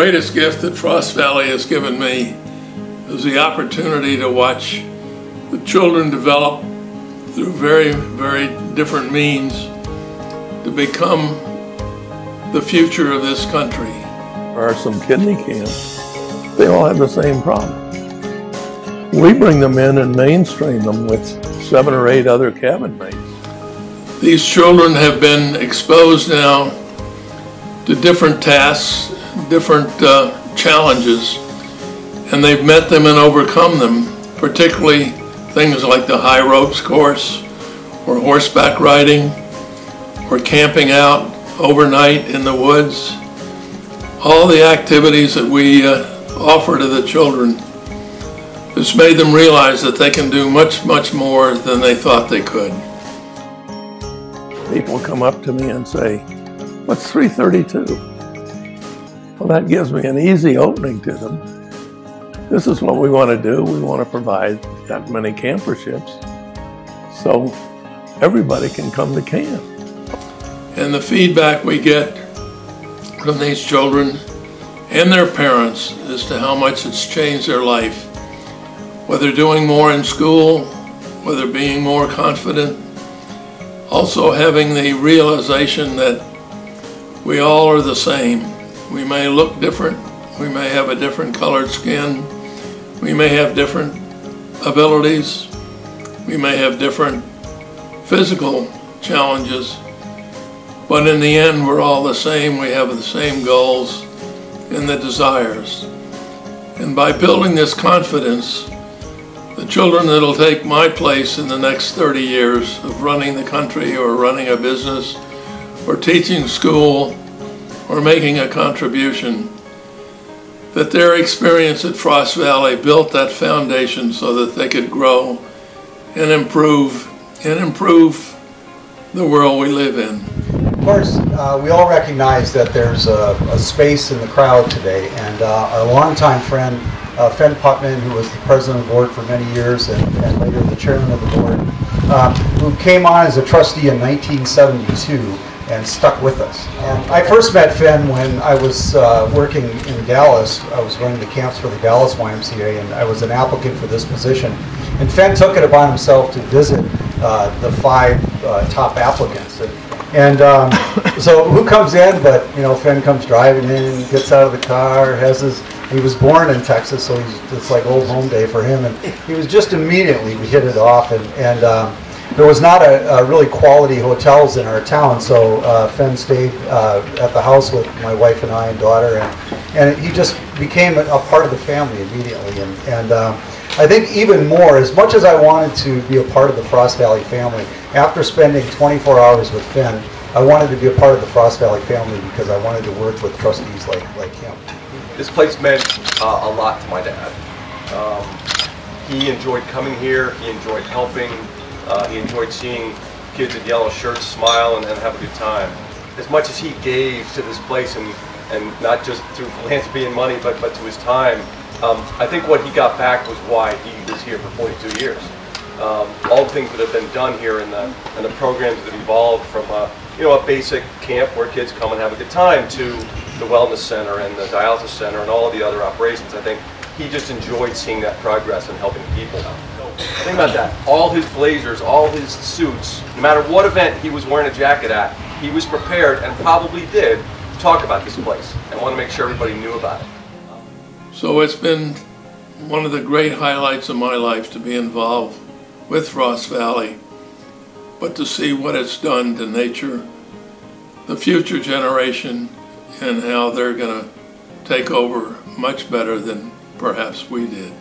greatest gift that Frost Valley has given me is the opportunity to watch the children develop through very, very different means to become the future of this country. There are some kidney camps. They all have the same problem. We bring them in and mainstream them with 7 or 8 other cabin mates. These children have been exposed now to different tasks, different challenges, and they've met them and overcome them, particularly things like the high ropes course, or horseback riding, or camping out overnight in the woods. All the activities that we offer to the children has made them realize that they can do much, much more than they thought they could. People come up to me and say, "What's 332?" Well, that gives me an easy opening to them. This is what we want to do. We want to provide that many camperships so everybody can come to camp. And the feedback we get from these children and their parents as to how much it's changed their life, whether doing more in school, whether being more confident, also having the realization that we all are the same. We may look different, we may have a different colored skin, we may have different abilities, we may have different physical challenges, but in the end we're all the same. We have the same goals and the desires. And by building this confidence, the children that'll take my place in the next 30 years of running the country or running a business or teaching school or making a contribution, that their experience at Frost Valley built that foundation so that they could grow and improve the world we live in. Of course, we all recognize that there's a space in the crowd today, and our longtime friend, Fenn Putman, who was the president of the board for many years and later the chairman of the board, who came on as a trustee in 1972 and stuck with us. I first met Fenn when I was working in Dallas. I was running the camps for the Dallas YMCA, and I was an applicant for this position. And Fenn took it upon himself to visit the 5 top applicants. And so who comes in, but Fenn comes driving in, gets out of the car, he was born in Texas, so it's like old home day for him, and he was just immediately, we hit it off, and there was not a really quality hotels in our town, so Fenn stayed at the house with my wife and I and daughter, and he just became a part of the family immediately, and I think even more, as much as I wanted to be a part of the Frost Valley family, after spending 24 hours with Fenn, I wanted to be a part of the Frost Valley family because I wanted to work with trustees like him. This place meant a lot to my dad. He enjoyed coming here, he enjoyed helping, he enjoyed seeing kids in yellow shirts smile and have a good time. As much as he gave to this place, and not just through philanthropy and money, but to his time, I think what he got back was why he was here for 42 years. All the things that have been done here and the programs that evolved from a basic camp where kids come and have a good time to the wellness center and the dialysis center and all of the other operations. I think he just enjoyed seeing that progress and helping people. Think about that. All his blazers, all his suits, no matter what event he was wearing a jacket at, he was prepared and probably did talk about this place and want to make sure everybody knew about it. So it's been one of the great highlights of my life to be involved with Frost Valley, but to see what it's done to nature, the future generation, and how they're going to take over much better than perhaps we did.